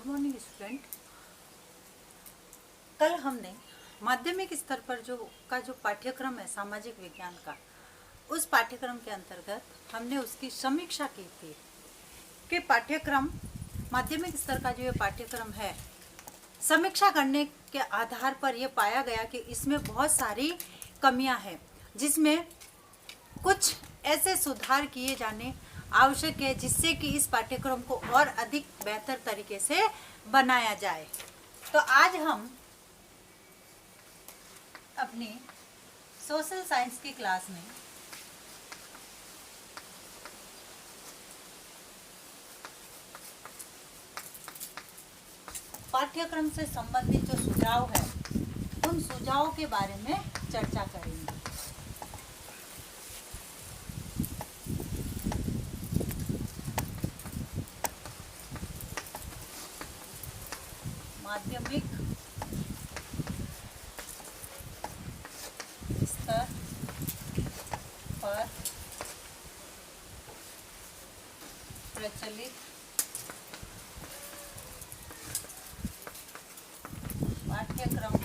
Good morning student. कल हमने माध्यमिक स्तर पर जो पाठ्यक्रम है सामाजिक विज्ञान का, उस पाठ्यक्रम के अंतर्गत हमने उसकी समीक्षा की थी कि पाठ्यक्रम माध्यमिक स्तर का जो ये पाठ्यक्रम है, समीक्षा करने के आधार पर यह पाया गया कि इसमें बहुत सारी कमियां हैं, जिसमें कुछ ऐसे सुधार किए जाने आवश्यक है जिससे कि इस पाठ्यक्रम को और अधिक बेहतर तरीके से बनाया जाए। तो आज हम अपनी सोशल साइंस की क्लास में पाठ्यक्रम से संबंधित जो सुझाव है, उन सुझावों के बारे में चर्चा करेंगे। माध्यमिक स्तर पर प्रचलित पाठ्यक्रम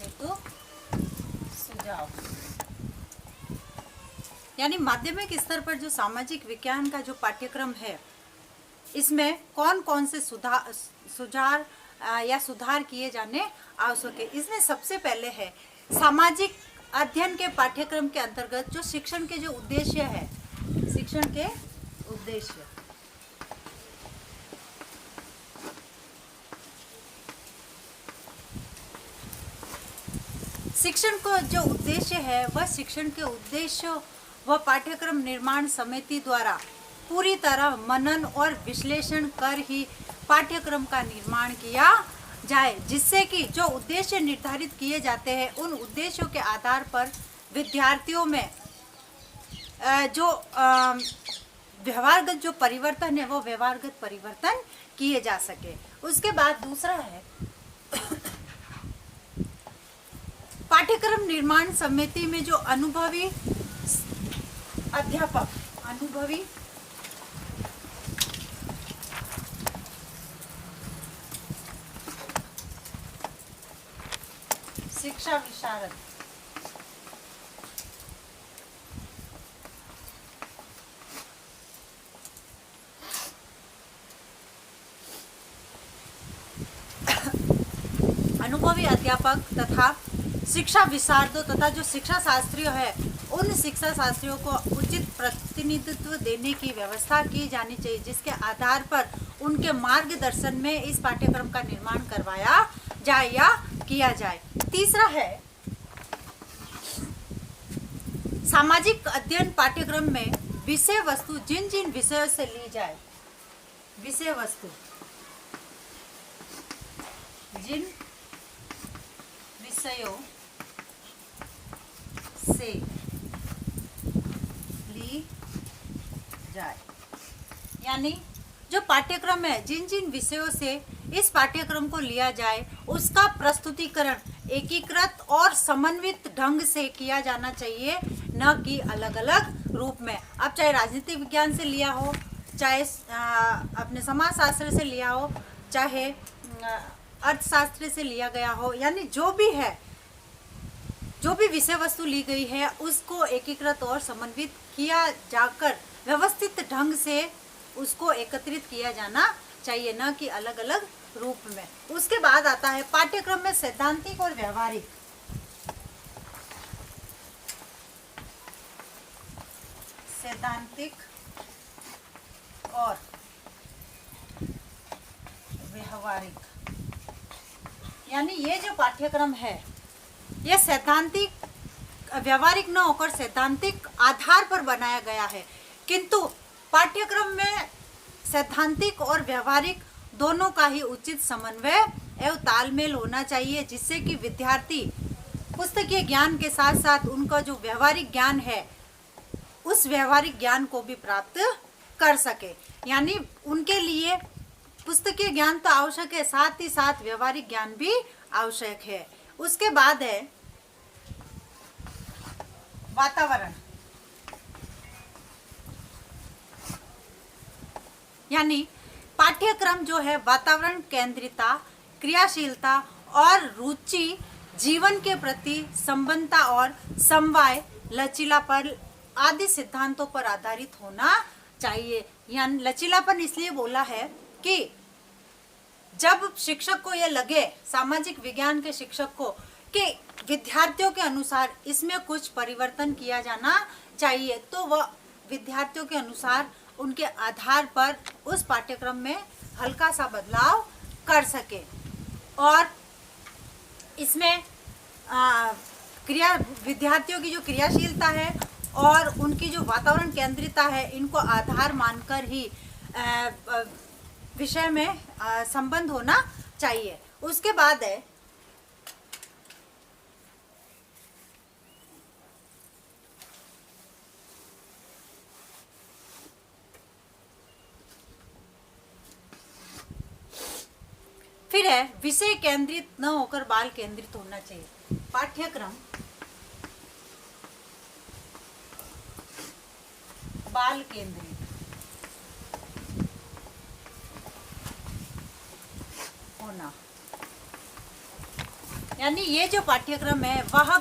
हेतु सुझाव। यानी माध्यमिक स्तर पर जो सामाजिक विज्ञान का जो पाठ्यक्रम है, इसमें कौन कौन से सुधार किए जाने आवश्यक है। इसमें सबसे पहले है सामाजिक अध्ययन के पाठ्यक्रम के अंतर्गत जो शिक्षण के जो उद्देश्य है, शिक्षण के उद्देश्य। शिक्षण को जो उद्देश्य है, वह शिक्षण के उद्देश्य व पाठ्यक्रम निर्माण समिति द्वारा पूरी तरह मनन और विश्लेषण कर ही पाठ्यक्रम का निर्माण किया जाए, जिससे कि जो उद्देश्य निर्धारित किए जाते हैं, उन उद्देश्यों के आधार पर विद्यार्थियों में जो व्यवहारगत जो परिवर्तन है, वो व्यवहारगत परिवर्तन किए जा सके। उसके बाद दूसरा है पाठ्यक्रम निर्माण समिति में जो अनुभवी शिक्षा विशारद अनुभवी अध्यापक तथा शिक्षा विशारदों तथा जो शिक्षा शास्त्रियों है, उन शिक्षा शास्त्रियों को उचित प्रतिनिधित्व देने की व्यवस्था की जानी चाहिए, जिसके आधार पर उनके मार्गदर्शन में इस पाठ्यक्रम का निर्माण करवाया जाए या किया जाए। तीसरा है सामाजिक अध्ययन पाठ्यक्रम में विषय वस्तु जिन जिन विषयों से ली जाए, विषय वस्तु जिन विषयों से ली जाए, यानी जो पाठ्यक्रम है, जिन जिन विषयों से इस पाठ्यक्रम को लिया जाए, उसका प्रस्तुतिकरण एकीकृत और समन्वित ढंग से किया जाना चाहिए, न कि अलग अलग रूप में। अब चाहे राजनीतिक विज्ञान से लिया हो, चाहे अपने समाजशास्त्र से लिया हो, चाहे अर्थशास्त्र से लिया गया हो, यानी जो भी है, जो भी विषय वस्तु ली गई है, उसको एकीकृत और समन्वित किया जाकर व्यवस्थित ढंग से उसको एकत्रित किया जाना चाहिए, न कि अलग अलग रूप में। उसके बाद आता है पाठ्यक्रम में सैद्धांतिक और व्यवहारिक। सैद्धांतिक और व्यवहारिक, यानी ये जो पाठ्यक्रम है, ये सैद्धांतिक व्यवहारिक न होकर सैद्धांतिक आधार पर बनाया गया है, किंतु पाठ्यक्रम में सैद्धांतिक और व्यवहारिक दोनों का ही उचित समन्वय एवं तालमेल होना चाहिए, जिससे कि विद्यार्थी पुस्तकीय ज्ञान के साथ साथ उनका जो व्यवहारिक ज्ञान है, उस व्यवहारिक ज्ञान को भी प्राप्त कर सके। यानी उनके लिए पुस्तकीय ज्ञान तो आवश्यक है, साथ ही साथ व्यवहारिक ज्ञान भी आवश्यक है। उसके बाद है वातावरण, यानी पाठ्यक्रम जो है वातावरण केंद्रितता, क्रियाशीलता और रुचि, जीवन के प्रति संबंधता और समवाय, लचीलापन आदि सिद्धांतों पर आधारित होना चाहिए। यानी लचीलापन इसलिए बोला है कि जब शिक्षक को यह लगे, सामाजिक विज्ञान के शिक्षक को, कि विद्यार्थियों के अनुसार इसमें कुछ परिवर्तन किया जाना चाहिए, तो वह विद्यार्थियों के अनुसार उनके आधार पर उस पाठ्यक्रम में हल्का सा बदलाव कर सके। और इसमें विद्यार्थियों की जो क्रियाशीलता है और उनकी जो वातावरण केंद्रितता है, इनको आधार मानकर ही विषय में संबंध होना चाहिए। उसके बाद है फिर है विषय केंद्रित न होकर बाल केंद्रित होना चाहिए। पाठ्यक्रम बाल केंद्रित होना, यानी ये जो पाठ्यक्रम है वह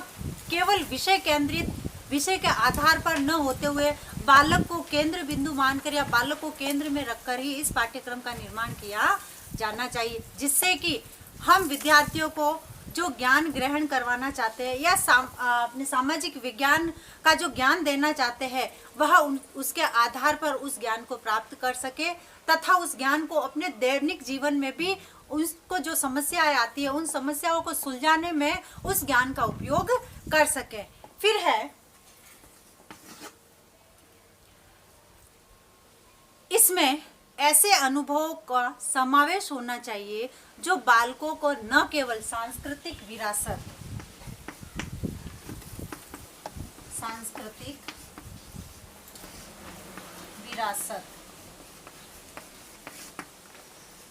केवल विषय केंद्रित, विषय के आधार पर न होते हुए बालक को केंद्र बिंदु मानकर या बालक को केंद्र में रखकर ही इस पाठ्यक्रम का निर्माण किया जाना चाहिए, जिससे कि हम विद्यार्थियों को जो ज्ञान ग्रहण करवाना चाहते हैं या अपने सामाजिक विज्ञान का जो ज्ञान देना चाहते हैं वह उसके आधार पर उस ज्ञान को प्राप्त कर सके तथा उस ज्ञान को अपने दैनिक जीवन में भी उसको जो समस्याएं आती है उन समस्याओं को सुलझाने में उस ज्ञान का उपयोग कर सके। फिर है इसमें ऐसे अनुभवों का समावेश होना चाहिए जो बालकों को न केवल सांस्कृतिक विरासत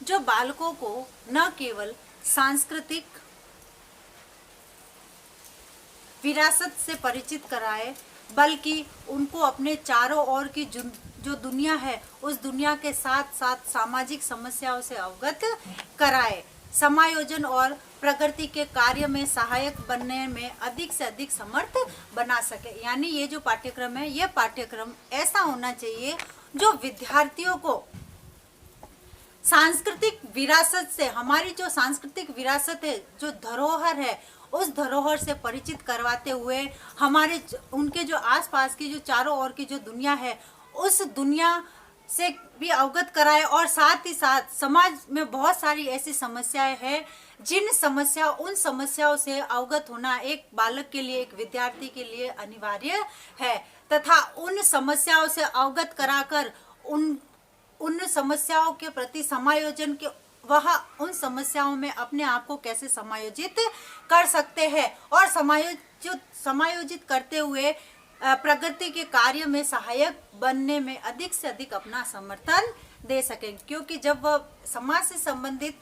जो बालकों को न केवल सांस्कृतिक विरासत से परिचित कराए, बल्कि उनको अपने चारों ओर की जो दुनिया है उस दुनिया के साथ साथ सामाजिक समस्याओं से अवगत कराए, समायोजन और प्रगति के कार्य में सहायक बनने में अधिक से अधिक समर्थ बना सके। यानी ये जो पाठ्यक्रम है, ये पाठ्यक्रम ऐसा होना चाहिए जो विद्यार्थियों को सांस्कृतिक विरासत से, हमारी जो सांस्कृतिक विरासत है, जो धरोहर है, उस धरोहर से परिचित करवाते हुए हमारे उनके जो आसपास की जो चारों ओर की जो दुनिया है उस दुनिया से भी अवगत कराए। और साथ ही साथ समाज में बहुत सारी ऐसी समस्याएं हैं उन समस्याओं से अवगत होना एक बालक के लिए, एक विद्यार्थी के लिए अनिवार्य है तथा उन समस्याओं से अवगत कराकर उन समस्याओं के प्रति समायोजन के वह उन समस्याओं में अपने आप को कैसे समायोजित कर सकते हैं और समायोजित करते हुए प्रगति के कार्य में सहायक बनने में अधिक से अधिक अपना समर्थन दे सकें। क्योंकि जब वह समाज से संबंधित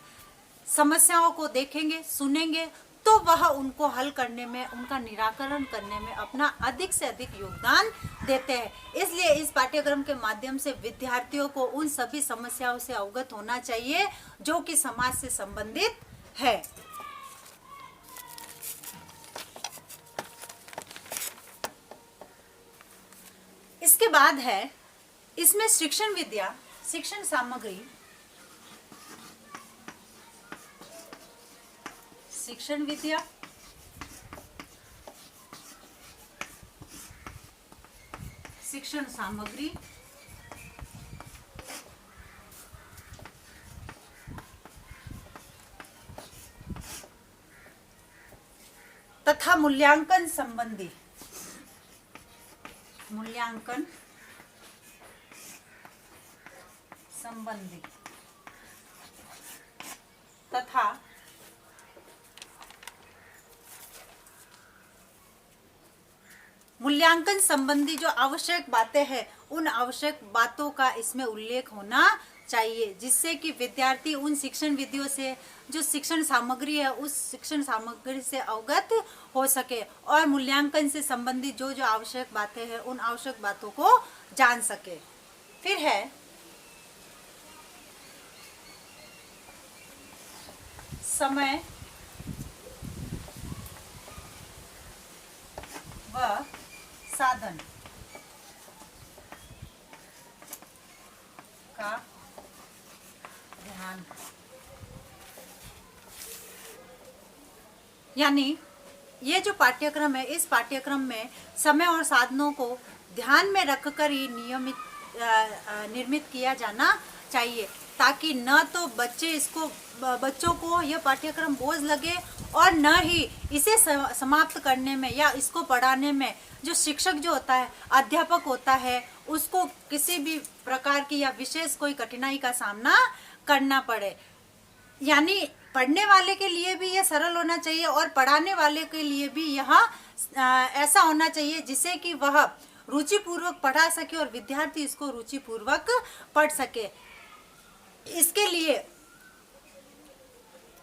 समस्याओं को देखेंगे, सुनेंगे, तो वह उनको हल करने में, उनका निराकरण करने में अपना अधिक से अधिक योगदान देते हैं। इसलिए इस पाठ्यक्रम के माध्यम से विद्यार्थियों को उन सभी समस्याओं से अवगत होना चाहिए जो कि समाज से संबंधित है। इसके बाद है इसमें शिक्षण विद्या, शिक्षण सामग्री, शिक्षण विद्या, शिक्षण सामग्री तथा मूल्यांकन संबंधी तथा मूल्यांकन संबंधी जो आवश्यक बातें हैं उन आवश्यक बातों का इसमें उल्लेख होना चाहिए, जिससे कि विद्यार्थी उन शिक्षण विधियों से, जो शिक्षण सामग्री है उस शिक्षण सामग्री से अवगत हो सके और मूल्यांकन से संबंधित जो जो आवश्यक बातें हैं उन आवश्यक बातों को जान सके। फिर है समय व साधन का ध्यान, यानी ये जो पाठ्यक्रम है, इस पाठ्यक्रम में समय और साधनों को ध्यान में रखकर ही निर्मित किया जाना चाहिए, ताकि न तो बच्चों को यह पाठ्यक्रम बोझ लगे और न ही इसे समाप्त करने में या इसको पढ़ाने में जो शिक्षक जो होता है, अध्यापक होता है, उसको किसी भी प्रकार की या विशेष कोई कठिनाई का सामना करना पड़े। यानी पढ़ने वाले के लिए भी यह सरल होना चाहिए और पढ़ाने वाले के लिए भी यह ऐसा होना चाहिए जिसे कि वह रुचिपूर्वक पढ़ा सके और विद्यार्थी इसको रुचिपूर्वक पढ़ सके। इसके लिए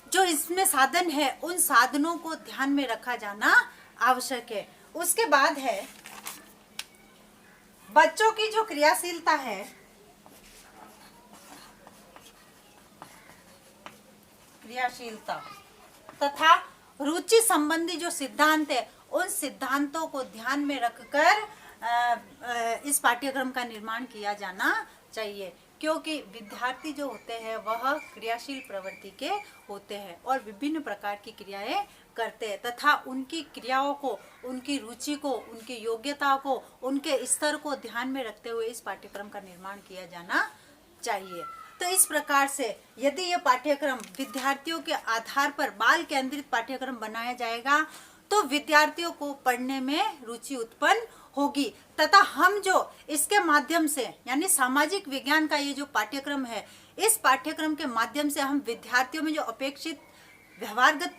जो इसमें साधन है, उन साधनों को ध्यान में रखा जाना आवश्यक है। उसके बाद है बच्चों की जो क्रियाशीलता है, तथा रुचि संबंधी जो सिद्धांत है, उन सिद्धांतों को ध्यान में रखकर इस पाठ्यक्रम का निर्माण किया जाना चाहिए, क्योंकि विद्यार्थी जो होते हैं वह क्रियाशील प्रवृत्ति के होते हैं और विभिन्न प्रकार की क्रियाएं करते हैं, तथा उनकी क्रियाओं को, उनकी रुचि को, उनकी योग्यता को, उनके स्तर को ध्यान में रखते हुए इस पाठ्यक्रम का निर्माण किया जाना चाहिए। तो इस प्रकार से यदि यह पाठ्यक्रम विद्यार्थियों के आधार पर बाल केंद्रित पाठ्यक्रम बनाया जाएगा तो विद्यार्थियों को पढ़ने में रुचि उत्पन्न होगी, तथा हम जो इसके माध्यम से, यानी सामाजिक विज्ञान का ये जो पाठ्यक्रम है, इस पाठ्यक्रम के माध्यम से हम विद्यार्थियों में जो अपेक्षित व्यवहारगत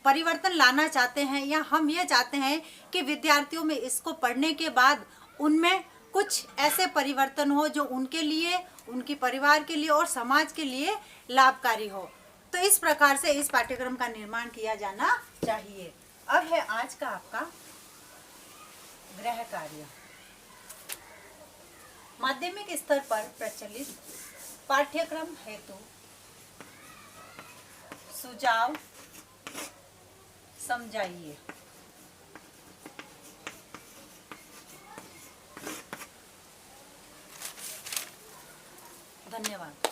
परिवर्तन लाना चाहते हैं, या हम ये चाहते हैं कि विद्यार्थियों में इसको पढ़ने के बाद उनमें कुछ ऐसे परिवर्तन हो जो उनके लिए, उनके परिवार के लिए और समाज के लिए लाभकारी हो। तो इस प्रकार से इस पाठ्यक्रम का निर्माण किया जाना चाहिए। अब है आज का आपका गृह कार्य। माध्यमिक स्तर पर प्रचलित पाठ्यक्रम हेतु सुझाव समझाइए। धन्यवाद।